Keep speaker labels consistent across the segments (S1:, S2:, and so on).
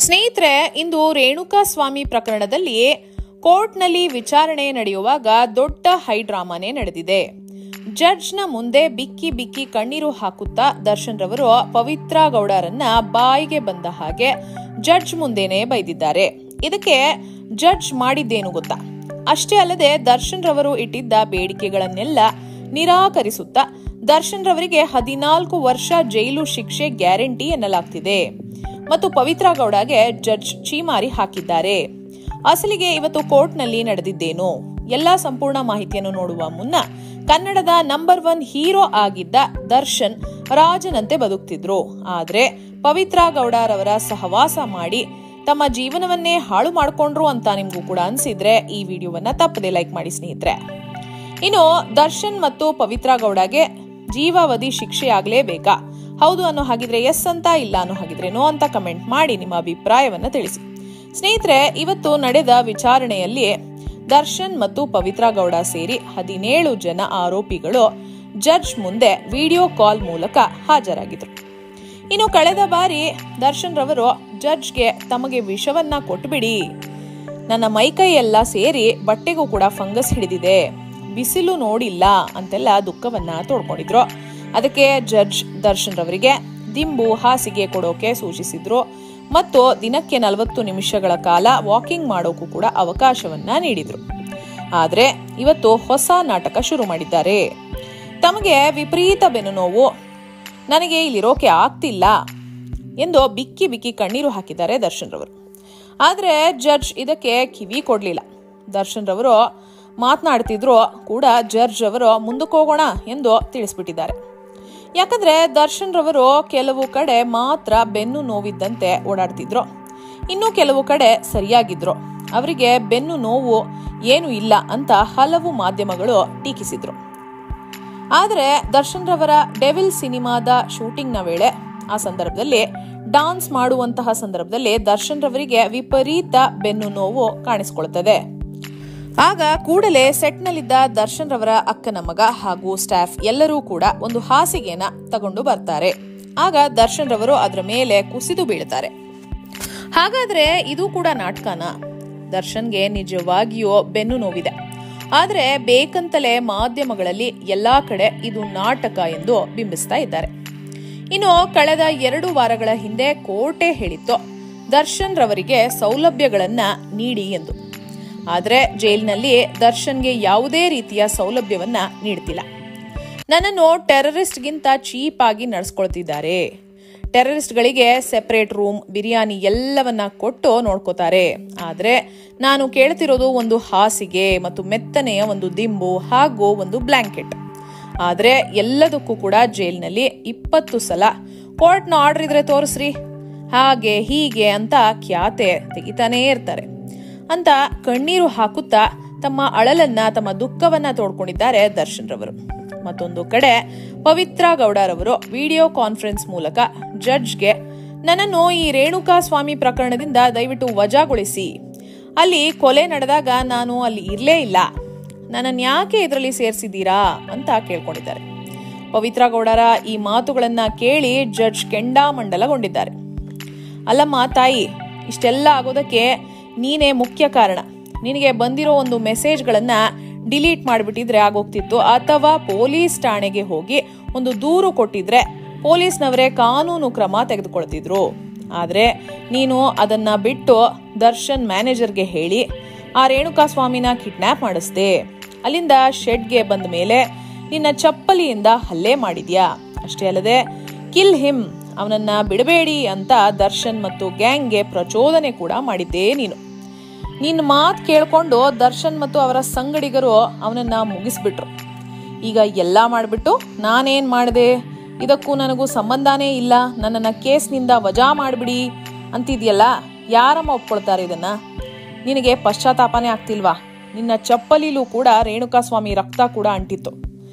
S1: ಸ್ನೇಹಿತರೆ, ಇಂದು ರೇಣುಕಾ ಸ್ವಾಮಿ ಪ್ರಕರಣದಲ್ಲಿ ಕೋರ್ಟ್ನಲ್ಲಿ ವಿಚಾರಣೆ ನಡೆಯುವಾಗ ದೊಡ್ಡ ಹೈಡ್ರಾಮಾನೇ ನಡೆದಿದೆ. ಜಡ್ಜ್ನ ಮುಂದೆ ಬಿಕ್ಕಿ ಬಿಕ್ಕಿ ಕಣ್ಣೀರು ಹಾಕುತ್ತಾ ದರ್ಶನ್ ರವರು ಪವಿತ್ರ ಗೌಡರನ್ನ ಬಾಯಿಗೆ ಬಂದ ಹಾಗೆ ಜಡ್ಜ್ ಮುಂದೆನೆ ಬೈದಿದ್ದಾರೆ. ಇದಕ್ಕೆ ಜಡ್ಜ್ ಮಾಡಿದ್ದೇನು ಗೊತ್ತಾ? ಅಷ್ಟೇ ಅಲ್ಲದೆ ದರ್ಶನ್ ರವರು ಇಟ್ಟಿದ್ದ ಬೇಡಿಕೆಗಳನ್ನೆಲ್ಲ ನಿರಾಕರಿಸುತ್ತಾ ದರ್ಶನ್ ರವರಿಗೆ 14 ವರ್ಷ ಜೈಲು ಶಿಕ್ಷೆ ಗ್ಯಾರಂಟಿ ಎನ್ನಲಾಗ್ತಿದೆ ಮತ್ತು ಪವಿತ್ರ ಗೌಡಗೆ ಜಡ್ಜ್ ಛೀಮಾರಿ ಹಾಕಿದ್ದಾರೆ. ಅಸಲಿಗೆ ಇವತ್ತು ಕೋರ್ಟ್ನಲ್ಲಿ ನಡೆದಿದ್ದೇನು? ಎಲ್ಲಾ ಸಂಪೂರ್ಣ ಮಾಹಿತಿಯನ್ನು ನೋಡುವ ಮುನ್ನ ಕನ್ನಡದ ನಂಬರ್ 1 ಹೀರೋ ಆಗಿದ್ದ ದರ್ಶನ್ ರಾಜನಂತೆ ಬದುಕ್ತಿದ್ರು. ಆದ್ರೆ ಪವಿತ್ರ ಗೌಡರವರ ಸಹವಾಸ ಮಾಡಿ ತಮ್ಮ ಜೀವನವನ್ನೇ ಹಾಳು ಮಾಡ್ಕೊಂಡ್ರು ಅಂತ ನಿಮ್ಗೂ ಕೂಡ ಅನ್ಸಿದ್ರೆ ಈ ವಿಡಿಯೋವನ್ನ ತಪ್ಪದೆ ಲೈಕ್ ಮಾಡಿ ಸ್ನೇಹಿತರೆ. ಇನ್ನು ದರ್ಶನ್ ಮತ್ತು ಪವಿತ್ರ ಗೌಡಗೆ ಜೀವಾವಧಿ ಶಿಕ್ಷೆ ಆಗ್ಲೇಬೇಕಾ? ಹೌದು ಅನ್ನೋ ಹಾಗಿದ್ರೆ ಎಸ್ ಅಂತ, ಇಲ್ಲ ಅನ್ನೋ ಹಾಗಿದ್ರೆ ನೋ ಅಂತ ಕಮೆಂಟ್ ಮಾಡಿ ನಿಮ್ಮ ಅಭಿಪ್ರಾಯವನ್ನ ತಿಳಿಸಿ. ಸ್ನೇಹಿತರೆ, ಇವತ್ತು ನಡೆದ ವಿಚಾರಣೆಯಲ್ಲಿ ದರ್ಶನ್ ಮತ್ತು ಪವಿತ್ರ ಗೌಡ ಸೇರಿ 17 ಜನ ಆರೋಪಿಗಳು ಜಡ್ಜ್ ಮುಂದೆ ವಿಡಿಯೋ ಕಾಲ್ ಮೂಲಕ ಹಾಜರಾಗಿದ್ರು. ಇನ್ನು ಕಳೆದ ಬಾರಿ ದರ್ಶನ್ ರವರು ಜಡ್ಜ್ಗೆ ತಮಗೆ ವಿಷವನ್ನ ಕೊಟ್ಟುಬಿಡಿ, ನನ್ನ ಮೈಕೈ ಎಲ್ಲ ಸೇರಿ ಬಟ್ಟೆಗೂ ಕೂಡ ಫಂಗಸ್ ಹಿಡಿದಿದೆ, ಬಿಸಿಲು ನೋಡಿಲ್ಲ ಅಂತೆಲ್ಲ ದುಃಖವನ್ನ ತೋಡ್ಕೊಂಡಿದ್ರು. ಅದಕ್ಕೆ ಜಡ್ಜ್ ದರ್ಶನ್ ರವರಿಗೆ ದಿಂಬು ಹಾಸಿಗೆ ಕೊಡೋಕೆ ಸೂಚಿಸಿದ್ರು ಮತ್ತು ದಿನಕ್ಕೆ 40 ನಿಮಿಷಗಳ ಕಾಲ ವಾಕಿಂಗ್ ಮಾಡೋಕು ಕೂಡ ಅವಕಾಶವನ್ನ ನೀಡಿದ್ರು. ಆದ್ರೆ ಇವತ್ತು ಹೊಸ ನಾಟಕ ಶುರು ಮಾಡಿದ್ದಾರೆ. ತಮಗೆ ವಿಪರೀತ ಬೆನ್ನು ನೋವು, ನನಗೆ ಇಲ್ಲಿರೋಕೆ ಆಗ್ತಿಲ್ಲ ಎಂದು ಬಿಕ್ಕಿ ಬಿಕ್ಕಿ ಕಣ್ಣೀರು ಹಾಕಿದ್ದಾರೆ ದರ್ಶನ್ ರವರು. ಆದ್ರೆ ಜಡ್ಜ್ ಇದಕ್ಕೆ ಕಿವಿ ಕೊಡ್ಲಿಲ್ಲ. ದರ್ಶನ್ ರವರು ಮಾತನಾಡ್ತಿದ್ರು ಕೂಡ ಜಡ್ಜ್ ಅವರು ಮುಂದಕ್ಕೆ ಹೋಗೋಣ ಎಂದು ತಿಳಿಸ್ಬಿಟ್ಟಿದ್ದಾರೆ. ಯಾಕಂದ್ರೆ ದರ್ಶನ್ ರವರು ಕೆಲವು ಕಡೆ ಮಾತ್ರ ಬೆನ್ನು ನೋವಿದ್ದಂತೆ ಓಡಾಡ್ತಿದ್ರು, ಇನ್ನು ಕೆಲವು ಕಡೆ ಸರಿಯಾಗಿದ್ರು. ಅವರಿಗೆ ಬೆನ್ನು ನೋವು ಏನು ಇಲ್ಲ ಅಂತ ಹಲವು ಮಾಧ್ಯಮಗಳು ಟೀಕಿಸಿದ್ರು. ಆದ್ರೆ ದರ್ಶನ್ ರವರ ಡೆವಿಲ್ ಸಿನಿಮಾದ ಶೂಟಿಂಗ್ ನ ವೇಳೆ ಆ ಸಂದರ್ಭದಲ್ಲಿ ಡಾನ್ಸ್ ಮಾಡುವಂತಹ ಸಂದರ್ಭದಲ್ಲಿ ದರ್ಶನ್ ರವರಿಗೆ ವಿಪರೀತ ಬೆನ್ನು ನೋವು ಕಾಣಿಸಿಕೊಳ್ಳುತ್ತದೆ. ಆಗ ಕೂಡಲೇ ಸೆಟ್ನಲ್ಲಿದ್ದ ದರ್ಶನ್ ರವರ ಅಕ್ಕನ ಮಗ ಹಾಗೂ ಸ್ಟಾಫ್ ಎಲ್ಲರೂ ಕೂಡ ಒಂದು ಹಾಸಿಗೆನ ತಗೊಂಡು ಬರ್ತಾರೆ. ಆಗ ದರ್ಶನ್ ರವರು ಅದರ ಮೇಲೆ ಕುಸಿದು ಬೀಳುತ್ತಾರೆ. ಹಾಗಾದ್ರೆ ಇದು ಕೂಡ ನಾಟಕನ? ದರ್ಶನ್ಗೆ ನಿಜವಾಗಿಯೂ ಬೆನ್ನು ನೋವಿದೆ, ಆದ್ರೆ ಬೇಕಂತಲೇ ಮಾಧ್ಯಮಗಳಲ್ಲಿ ಎಲ್ಲಾ ಕಡೆ ಇದು ನಾಟಕ ಎಂದು ಬಿಂಬಿಸ್ತಾ ಇದ್ದಾರೆ. ಇನ್ನು ಕಳೆದ 2 ವಾರಗಳ ಹಿಂದೆ ಕೋರ್ಟೇ ಹೇಳಿತ್ತು ದರ್ಶನ್ ರವರಿಗೆ ಸೌಲಭ್ಯಗಳನ್ನ ನೀಡಿ ಎಂದು. ಆದ್ರೆ ಜೈಲಿನಲ್ಲಿ ದರ್ಶನ್ಗೆ ಯಾವುದೇ ರೀತಿಯ ಸೌಲಭ್ಯವನ್ನ ನೀಡ್ತಿಲ್ಲ. ನನ್ನನ್ನು ಟೆರರಿಸ್ಟ್ ಗಿಂತ ಚೀಪ್ ಆಗಿ ನಡೆಸ್ಕೊಳ್ತಿದ್ದಾರೆ, ಟೆರರಿಸ್ಟ್ ಗಳಿಗೆ ಸೆಪರೇಟ್ ರೂಮ್, ಬಿರಿಯಾನಿ ಎಲ್ಲವನ್ನ ಕೊಟ್ಟು ನೋಡ್ಕೋತಾರೆ. ಆದ್ರೆ ನಾನು ಕೇಳ್ತಿರೋದು ಒಂದು ಹಾಸಿಗೆ ಮತ್ತು ಮೆತ್ತನೆಯ ಒಂದು ದಿಂಬು ಹಾಗೂ ಒಂದು ಬ್ಲಾಂಕೆಟ್. ಆದ್ರೆ ಎಲ್ಲದಕ್ಕೂ ಕೂಡ ಜೈಲಿನಲ್ಲಿ 20 ಸಲ ಕೋರ್ಟ್ನ ಆರ್ಡರ್ ಇದ್ರೆ ತೋರಿಸ್ರಿ, ಹಾಗೆ ಹೀಗೆ ಅಂತ ಖ್ಯಾತೆ ತೆಗಿತಾನೇ ಇರ್ತಾರೆ ಅಂತ ಕಣ್ಣೀರು ಹಾಕುತ್ತಾ ತಮ್ಮ ಅಳಲನ್ನ, ತಮ್ಮ ದುಃಖವನ್ನ ತೋಡ್ಕೊಂಡಿದ್ದಾರೆ ದರ್ಶನ್ ರವರು. ಮತ್ತೊಂದು ಕಡೆ ಪವಿತ್ರ ಗೌಡರವರು ವಿಡಿಯೋ ಕಾನ್ಫರೆನ್ಸ್ ಮೂಲಕ ಜಡ್ಜ್ಗೆ ನನ್ನನ್ನು ಈ ರೇಣುಕಾ ಸ್ವಾಮಿ ಪ್ರಕರಣದಿಂದ ದಯವಿಟ್ಟು ವಜಾಗೊಳಿಸಿ, ಅಲ್ಲಿ ಕೊಲೆ ನಡೆದಾಗ ನಾನು ಅಲ್ಲಿ ಇರ್ಲೇ ಇಲ್ಲ, ನನ್ನನ್ನು ಯಾಕೆ ಇದರಲ್ಲಿ ಸೇರಿಸಿದ್ದೀರಾ ಅಂತ ಕೇಳ್ಕೊಂಡಿದ್ದಾರೆ. ಪವಿತ್ರ ಗೌಡರ ಈ ಮಾತುಗಳನ್ನ ಕೇಳಿ ಜಡ್ಜ್ ಕೆಂಡಾಮಂಡಲಗೊಂಡಿದ್ದಾರೆ. ಅಲ್ಲಮ್ಮ ತಾಯಿ, ಇಷ್ಟೆಲ್ಲ ಆಗೋದಕ್ಕೆ ನೀನೇ ಮುಖ್ಯ ಕಾರಣ. ನಿನಗೆ ಬಂದಿರೋ ಒಂದು ಮೆಸೇಜ್ಗಳನ್ನ ಡಿಲೀಟ್ ಮಾಡಿಬಿಟ್ಟಿದ್ರೆ ಆಗೋಗ್ತಿತ್ತು, ಅಥವಾ ಪೊಲೀಸ್ ಠಾಣೆಗೆ ಹೋಗಿ ಒಂದು ದೂರು ಕೊಟ್ಟಿದ್ರೆ ಪೊಲೀಸ್ನವರೇ ಕಾನೂನು ಕ್ರಮ ತೆಗೆದುಕೊಳ್ತಿದ್ರು. ಆದ್ರೆ ನೀನು ಅದನ್ನ ಬಿಟ್ಟು ದರ್ಶನ್ ಮ್ಯಾನೇಜರ್ಗೆ ಹೇಳಿ ಆ ರೇಣುಕಾ ಸ್ವಾಮಿನ ಕಿಡ್ನಾಪ್ ಮಾಡಿಸ್ದೆ, ಅಲ್ಲಿಂದ ಶೆಡ್ಗೆ ಬಂದ ಮೇಲೆ ನಿನ್ನ ಚಪ್ಪಲಿಯಿಂದ ಹಲ್ಲೆ ಮಾಡಿದ್ಯಾ. ಅಷ್ಟೇ ಅಲ್ಲದೆ ಕಿಲ್ ಹಿಮ್, ಅವನನ್ನ ಬಿಡಬೇಡಿ ಅಂತ ದರ್ಶನ್ ಮತ್ತು ಗ್ಯಾಂಗ್ಗೆ ಪ್ರಚೋದನೆ ಕೂಡ ಮಾಡಿದ್ದೇ ನೀನು. ನಿನ್ನ ಮಾತು ಕೇಳ್ಕೊಂಡು ದರ್ಶನ್ ಮತ್ತು ಅವರ ಸಂಗಡಿಗರು ಅವನನ್ನ ಮುಗಿಸ್ಬಿಟ್ರು. ಈಗ ಎಲ್ಲ ಮಾಡ್ಬಿಟ್ಟು ನಾನೇನ್ ಮಾಡಿದೆ, ಇದಕ್ಕೂ ನನಗೂ ಸಂಬಂಧನೇ ಇಲ್ಲ, ನನ್ನನ್ನ ಕೇಸ್ನಿಂದ ವಜಾ ಮಾಡ್ಬಿಡಿ ಅಂತಿದ್ಯಲ್ಲ, ಯಾರಮ್ಮ ಒಪ್ಕೊಳ್ತಾರೆ ಇದನ್ನ? ನಿನಗೆ ಪಶ್ಚಾತ್ತಾಪನೇ ಆಗ್ತಿಲ್ವಾ? ನಿನ್ನ ಚಪ್ಪಲಿಲೂ ಕೂಡ ರೇಣುಕಾ ಸ್ವಾಮಿ ರಕ್ತ ಕೂಡ ಅಂಟಿತ್ತು.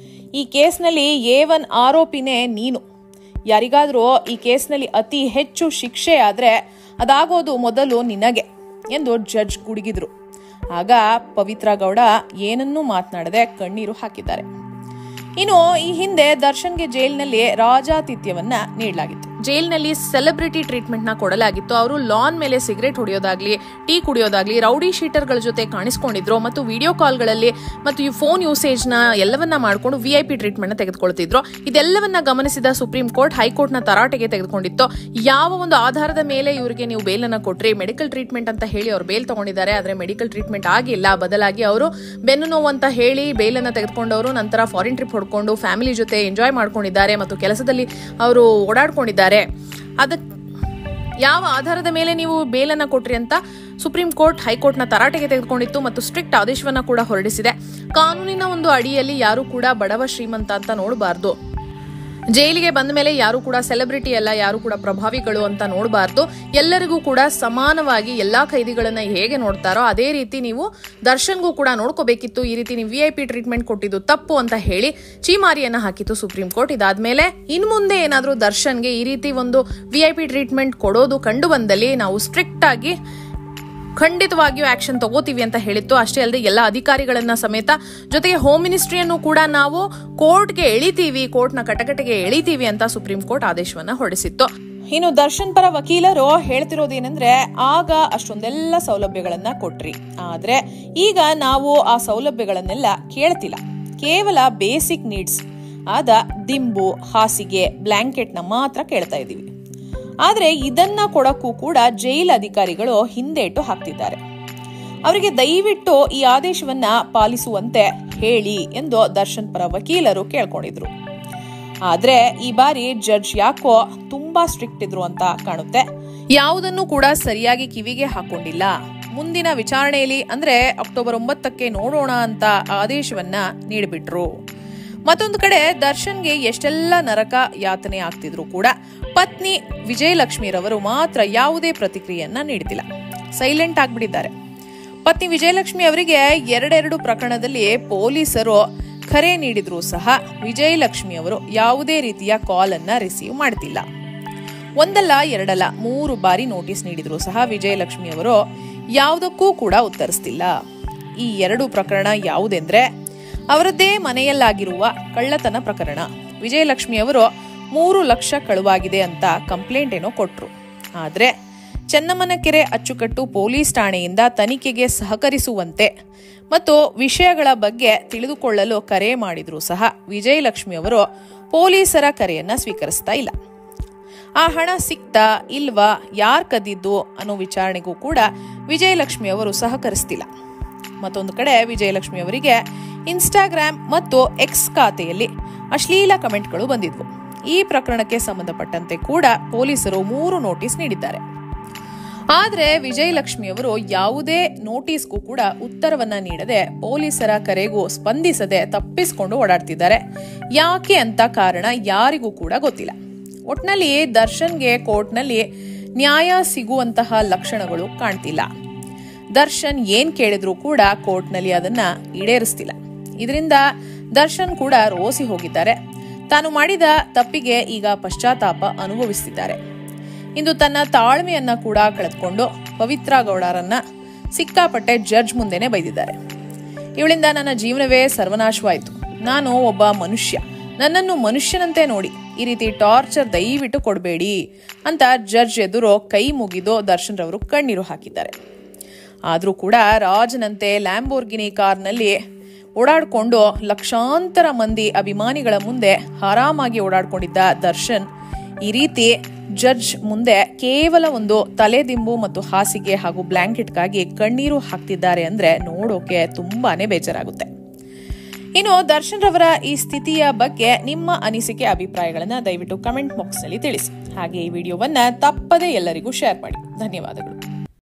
S1: ಈ ಕೇಸ್ನಲ್ಲಿ A1 ಆರೋಪಿನೇ ನೀನು. ಯಾರಿಗಾದ್ರೂ ಈ ಕೇಸ್ನಲ್ಲಿ ಅತಿ ಹೆಚ್ಚು ಶಿಕ್ಷೆ ಆದ್ರೆ ಅದಾಗೋದು ಮೊದಲು ನಿನಗೆ ಎಂದು ಜಡ್ಜ್ ಗುಡುಗಿದ್ರು. ಆಗ ಪವಿತ್ರ ಗೌಡ ಏನನ್ನೂ ಮಾತನಾಡದೆ ಕಣ್ಣೀರು ಹಾಕಿದ್ದಾರೆ. ಇನ್ನು ಈ ಹಿಂದೆ ದರ್ಶನ್ಗೆ ಜೈಲಿನಲ್ಲಿ ರಾಜಾತಿಥ್ಯವನ್ನ ನೀಡಲಾಗಿತ್ತು. ಜೈಲಿನಲ್ಲಿ ಸೆಲೆಬ್ರಿಟಿ ಟ್ರೀಟ್ಮೆಂಟ್ ನ ಕೊಡಲಾಗಿತ್ತು. ಅವರು ಲಾನ್ ಮೇಲೆ ಸಿಗರೇಟ್ ಹೊಡೆಯೋದಾಗ್ಲಿ, ಟೀ ಕುಡಿಯೋದಾಗ್ಲಿ, ರೌಡಿ ಶೀಟರ್ಗಳ ಜೊತೆ ಕಾಣಿಸ್ಕೊಂಡಿದ್ರು ಮತ್ತು ವಿಡಿಯೋ ಕಾಲ್ಗಳಲ್ಲಿ ಮತ್ತು ಈ ಫೋನ್ ಯೂಸೇಜ್ ನ ಎಲ್ಲವನ್ನ ಮಾಡಿಕೊಂಡು VIP ಟ್ರೀಟ್ಮೆಂಟ್ ನ ತೆಗೆದುಕೊಳ್ತಿದ್ರು. ಇದೆಲ್ಲವನ್ನ ಗಮನಿಸಿದ ಸುಪ್ರೀಂ ಕೋರ್ಟ್ ಹೈಕೋರ್ಟ್ ನ ತರಾಟೆಗೆ ತೆಗೆದುಕೊಂಡಿತ್ತು. ಯಾವ ಒಂದು ಆಧಾರದ ಮೇಲೆ ಇವರಿಗೆ ನೀವು ಬೇಲ್ ಅನ್ನ ಕೊಟ್ರಿ, ಮೆಡಿಕಲ್ ಟ್ರೀಟ್ಮೆಂಟ್ ಅಂತ ಹೇಳಿ ಅವರು ಬೇಲ್ ತಗೊಂಡಿದ್ದಾರೆ, ಆದ್ರೆ ಮೆಡಿಕಲ್ ಟ್ರೀಟ್ಮೆಂಟ್ ಆಗಿಲ್ಲ. ಬದಲಾಗಿ ಅವರು ಬೆನ್ನು ನೋವು ಅಂತ ಹೇಳಿ ಬೇಲ್ ಅನ್ನ ತೆಗೆದುಕೊಂಡವರು ನಂತರ ಫಾರಿನ್ ಟ್ರಿಪ್ ಹೊಡ್ಕೊಂಡು ಫ್ಯಾಮಿಲಿ ಜೊತೆ ಎಂಜಾಯ್ ಮಾಡ್ಕೊಂಡಿದ್ದಾರೆ ಮತ್ತು ಕೆಲಸದಲ್ಲಿ ಅವರು ಓಡಾಡ್ಕೊಂಡಿದ್ದಾರೆ. ಅದಕ್ಕೆ ಯಾವ ಆಧಾರದ ಮೇಲೆ ನೀವು ಬೇಲನ್ನ ಕೊಟ್ರಿ ಅಂತ ಸುಪ್ರೀಂ ಕೋರ್ಟ್ ಹೈಕೋರ್ಟ್ ನ ತರಾಟೆಗೆ ತೆಗೆದುಕೊಂಡಿತ್ತು ಮತ್ತು ಸ್ಟ್ರಿಕ್ಟ್ ಆದೇಶವನ್ನ ಕೂಡ ಹೊರಡಿಸಿದೆ. ಕಾನೂನಿನ ಒಂದು ಅಡಿಯಲ್ಲಿ ಯಾರು ಕೂಡ ಬಡವ ಶ್ರೀಮಂತ ಅಂತ ನೋಡಬಾರ್ದು. ಜೈಲಿಗೆ ಬಂದ ಮೇಲೆ ಯಾರು ಕೂಡ ಸೆಲೆಬ್ರಿಟಿ ಅಲ್ಲ, ಯಾರು ಕೂಡ ಪ್ರಭಾವಿಗಳು ಅಂತ ನೋಡಬಾರ್ದು. ಎಲ್ಲರಿಗೂ ಕೂಡ ಸಮಾನವಾಗಿ ಎಲ್ಲಾ ಖೈದಿಗಳನ್ನ ಹೇಗೆ ನೋಡ್ತಾರೋ ಅದೇ ರೀತಿ ನೀವು ದರ್ಶನ್ಗೂ ಕೂಡ ನೋಡ್ಕೋಬೇಕಿತ್ತು. ಈ ರೀತಿ ನೀವು VIP ಟ್ರೀಟ್ಮೆಂಟ್ ಕೊಟ್ಟಿದ್ದು ತಪ್ಪು ಅಂತ ಹೇಳಿ ಚೀಮಾರಿಯನ್ನ ಹಾಕಿತ್ತು ಸುಪ್ರೀಂ ಕೋರ್ಟ್. ಇದಾದ್ಮೇಲೆ ಇನ್ ಮುಂದೆ ಏನಾದ್ರೂ ದರ್ಶನ್ಗೆ ಈ ರೀತಿ ಒಂದು VIP ಟ್ರೀಟ್ಮೆಂಟ್ ಕೊಡೋದು ಕಂಡು ಬಂದಲ್ಲಿ ನಾವು ಸ್ಟ್ರಿಕ್ಟ್ ಆಗಿ ಖಂಡಿತವಾಗಿಯೂ ಆಕ್ಷನ್ ತಗೋತೀವಿ ಅಂತ ಹೇಳಿತ್ತು. ಅಷ್ಟೇ ಅಲ್ಲದೆ ಎಲ್ಲ ಅಧಿಕಾರಿಗಳನ್ನ ಸಮೇತ ಜೊತೆಗೆ ಹೋಮ್ ಮಿನಿಸ್ಟ್ರಿಯನ್ನು ಕೂಡ ನಾವು ಕೋರ್ಟ್ಗೆ ಎಳಿತೀವಿ, ಕೋರ್ಟ್ನ ಕಟಕಟೆಗೆ ಎಳಿತೀವಿ ಅಂತ ಸುಪ್ರೀಂ ಕೋರ್ಟ್ ಆದೇಶವನ್ನ ಹೊರಡಿಸಿತ್ತು. ಇನ್ನು ದರ್ಶನ್ ಪರ ವಕೀಲರು ಹೇಳ್ತಿರೋದೇನೆಂದ್ರೆ, ಆಗ ಅಷ್ಟೊಂದೆಲ್ಲ ಸೌಲಭ್ಯಗಳನ್ನ ಕೊಟ್ರಿ, ಆದ್ರೆ ಈಗ ನಾವು ಆ ಸೌಲಭ್ಯಗಳನ್ನೆಲ್ಲ ಕೇಳ್ತಿಲ್ಲ. ಕೇವಲ ಬೇಸಿಕ್ ನೀಡ್ಸ್ ಆದ ದಿಂಬು, ಹಾಸಿಗೆ, ಬ್ಲಾಂಕೆಟ್ ನ ಮಾತ್ರ ಕೇಳ್ತಾ ಇದೀವಿ. ಆದ್ರೆ ಇದನ್ನ ಕೊಡಕ್ಕೂ ಕೂಡ ಜೈಲ್ ಅಧಿಕಾರಿಗಳು ಹಿಂದೇಟು ಹಾಕ್ತಿದ್ದಾರೆ. ಅವರಿಗೆ ದಯವಿಟ್ಟು ಈ ಆದೇಶವನ್ನ ಪಾಲಿಸುವಂತೆ ಹೇಳಿ ಎಂದು ದರ್ಶನ್ ಪರ ವಕೀಲರು ಕೇಳ್ಕೊಂಡಿದ್ರು. ಆದ್ರೆ ಈ ಬಾರಿ ಜಡ್ಜ್ ಯಾಕೋ ತುಂಬಾ ಸ್ಟ್ರಿಕ್ಟ್ ಇದ್ರು ಅಂತ ಕಾಣುತ್ತೆ. ಯಾವುದನ್ನು ಕೂಡ ಸರಿಯಾಗಿ ಕಿವಿಗೆ ಹಾಕೊಂಡಿಲ್ಲ. ಮುಂದಿನ ವಿಚಾರಣೆಯಲ್ಲಿ ಅಂದ್ರೆ ಅಕ್ಟೋಬರ್ 9ಕ್ಕೆ ನೋಡೋಣ ಅಂತ ಆದೇಶವನ್ನ ನೀಡಿಬಿಟ್ರು. ಮತ್ತೊಂದು ಕಡೆ ದರ್ಶನ್ಗೆ ಎಷ್ಟೆಲ್ಲ ನರಕ ಯಾತನೆ ಆಗ್ತಿದ್ರು ಕೂಡ ಪತ್ನಿ ವಿಜಯಲಕ್ಷ್ಮಿರವರು ಮಾತ್ರ ಯಾವುದೇ ಪ್ರತಿಕ್ರಿಯೆಯನ್ನ ನೀಡುತ್ತಿಲ್ಲ, ಸೈಲೆಂಟ್ ಆಗ್ಬಿಟ್ಟಿದ್ದಾರೆ. ಪತ್ನಿ ವಿಜಯಲಕ್ಷ್ಮಿ ಅವರಿಗೆ ಎರಡೆರಡು ಪ್ರಕರಣದಲ್ಲಿ ಪೊಲೀಸರು ಕರೆ ನೀಡಿದ್ರು ಸಹ ವಿಜಯಲಕ್ಷ್ಮಿ ಅವರು ಯಾವುದೇ ರೀತಿಯ ಕಾಲ್ ಅನ್ನ ರಿಸೀವ್ ಮಾಡ್ತಿಲ್ಲ. ಒಂದಲ್ಲ ಎರಡಲ್ಲ 3 ಬಾರಿ ನೋಟಿಸ್ ನೀಡಿದ್ರು ಸಹ ವಿಜಯಲಕ್ಷ್ಮಿ ಅವರು ಯಾವುದಕ್ಕೂ ಕೂಡ ಉತ್ತರಿಸ್ತಿಲ್ಲ. ಈ 2 ಪ್ರಕರಣ ಯಾವುದೆಂದ್ರೆ ಅವರದ್ದೇ ಮನೆಯಲ್ಲಾಗಿರುವ ಕಳ್ಳತನ ಪ್ರಕರಣ. ವಿಜಯಲಕ್ಷ್ಮಿ ಅವರು 3 ಲಕ್ಷ ಕಳುವಾಗಿದೆ ಅಂತ ಕಂಪ್ಲೇಂಟ್ ಏನೋ ಕೊಟ್ರು. ಆದ್ರೆ ಚೆನ್ನಮ್ಮನಕೆರೆ ಅಚ್ಚುಕಟ್ಟು ಪೊಲೀಸ್ ಠಾಣೆಯಿಂದ ತನಿಖೆಗೆ ಸಹಕರಿಸುವಂತೆ ಮತ್ತು ವಿಷಯಗಳ ಬಗ್ಗೆ ತಿಳಿದುಕೊಳ್ಳಲು ಕರೆ ಮಾಡಿದ್ರು ಸಹ ವಿಜಯಲಕ್ಷ್ಮಿ ಅವರು ಪೊಲೀಸರ ಕರೆಯನ್ನ ಸ್ವೀಕರಿಸ್ತಾ ಇಲ್ಲ. ಆ ಹಣ ಸಿಕ್ತಾ ಇಲ್ವಾ, ಯಾರ್ ಕದ್ದಿದ್ದು ಅನ್ನೋ ವಿಚಾರಣೆಗೂ ಕೂಡ ವಿಜಯಲಕ್ಷ್ಮಿ ಅವರು ಸಹಕರಿಸ್ತಿಲ್ಲ. ಮತ್ತೊಂದು ಕಡೆ ವಿಜಯಲಕ್ಷ್ಮಿ ಅವರಿಗೆ ಇನ್ಸ್ಟಾಗ್ರಾಮ್ ಮತ್ತು ಎಕ್ಸ್ ಖಾತೆಯಲ್ಲಿ ಅಶ್ಲೀಲ ಕಮೆಂಟ್ಗಳು ಬಂದಿದ್ವು. ಈ ಪ್ರಕರಣಕ್ಕೆ ಸಂಬಂಧಪಟ್ಟಂತೆ ಕೂಡ ಪೊಲೀಸರು 3 ನೋಟಿಸ್ ನೀಡಿದ್ದಾರೆ. ಆದ್ರೆ ವಿಜಯಲಕ್ಷ್ಮಿ ಅವರು ಯಾವುದೇ ನೋಟಿಸ್ಗೂ ಕೂಡ ಉತ್ತರವನ್ನ ನೀಡದೆ ಪೊಲೀಸರ ಕರೆಗೂ ಸ್ಪಂದಿಸದೆ ತಪ್ಪಿಸಿಕೊಂಡು ಓಡಾಡ್ತಿದ್ದಾರೆ. ಯಾಕೆ ಅಂತ ಕಾರಣ ಯಾರಿಗೂ ಕೂಡ ಗೊತ್ತಿಲ್ಲ. ಒಟ್ನಲ್ಲಿ ದರ್ಶನ್ಗೆ ಕೋರ್ಟ್ನಲ್ಲಿ ನ್ಯಾಯ ಸಿಗುವಂತಹ ಲಕ್ಷಣಗಳು ಕಾಣ್ತಿಲ್ಲ. ದರ್ಶನ್ ಏನ್ ಕೇಳಿದ್ರು ಕೂಡ ಕೋರ್ಟ್ನಲ್ಲಿ ಅದನ್ನ ಈಡೇರಿಸ್ತಿಲ್ಲ. ಇದರಿಂದ ದರ್ಶನ್ ಕೂಡ ರೋಸಿ ಹೋಗಿದ್ದಾರೆ. ತಾನು ಮಾಡಿದ ತಪ್ಪಿಗೆ ಈಗ ಪಶ್ಚಾತ್ತಾಪ ಅನುಭವಿಸುತ್ತಿದ್ದಾರೆ. ಇಂದು ತನ್ನ ತಾಳ್ಮೆಯನ್ನ ಕೂಡ ಕಳೆದುಕೊಂಡು ಪವಿತ್ರ ಗೌಡರನ್ನ ಸಿಕ್ಕಾಪಟ್ಟೆ ಜಡ್ಜ್ ಮುಂದೆನೆ ಬೈದಿದ್ದಾರೆ. ಇವಳಿಂದ ನನ್ನ ಜೀವನವೇ ಸರ್ವನಾಶವಾಯಿತು. ನಾನು ಒಬ್ಬ ಮನುಷ್ಯ, ನನ್ನನ್ನು ಮನುಷ್ಯನಂತೆ ನೋಡಿ, ಈ ರೀತಿ ಟಾರ್ಚರ್ ದಯವಿಟ್ಟು ಕೊಡಬೇಡಿ ಅಂತ ಜಡ್ಜ್ ಎದುರು ಕೈ ಮುಗಿದು ದರ್ಶನ್ ರವರು ಕಣ್ಣೀರು ಹಾಕಿದ್ದಾರೆ. ಆದ್ರೂ ಕೂಡ ರಾಜನಂತೆ ಲ್ಯಾಂಬೋರ್ಗಿನಿ ಕಾರ್ನಲ್ಲಿ ಓಡಾಡ್ಕೊಂಡು ಲಕ್ಷಾಂತರ ಮಂದಿ ಅಭಿಮಾನಿಗಳ ಮುಂದೆ ಆರಾಮಾಗಿ ಓಡಾಡ್ಕೊಂಡಿದ್ದ ದರ್ಶನ್ ಈ ರೀತಿ ಜಡ್ಜ್ ಮುಂದೆ ಕೇವಲ ಒಂದು ತಲೆದಿಂಬು ಮತ್ತು ಹಾಸಿಗೆ ಹಾಗೂ ಬ್ಲಾಂಕೆಟ್ಗಾಗಿ ಕಣ್ಣೀರು ಹಾಕ್ತಿದ್ದಾರೆ ಅಂದ್ರೆ ನೋಡೋಕೆ ತುಂಬಾನೇ ಬೇಜಾರಾಗುತ್ತೆ. ಇನ್ನು ದರ್ಶನ್ ರವರ ಈ ಸ್ಥಿತಿಯ ಬಗ್ಗೆ ನಿಮ್ಮ ಅನಿಸಿಕೆ ಅಭಿಪ್ರಾಯಗಳನ್ನ ದಯವಿಟ್ಟು ಕಮೆಂಟ್ ಬಾಕ್ಸ್ ನಲ್ಲಿ ತಿಳಿಸಿ. ಹಾಗೆ ಈ ವಿಡಿಯೋವನ್ನ ತಪ್ಪದೇ ಎಲ್ಲರಿಗೂ ಶೇರ್ ಮಾಡಿ. ಧನ್ಯವಾದಗಳು.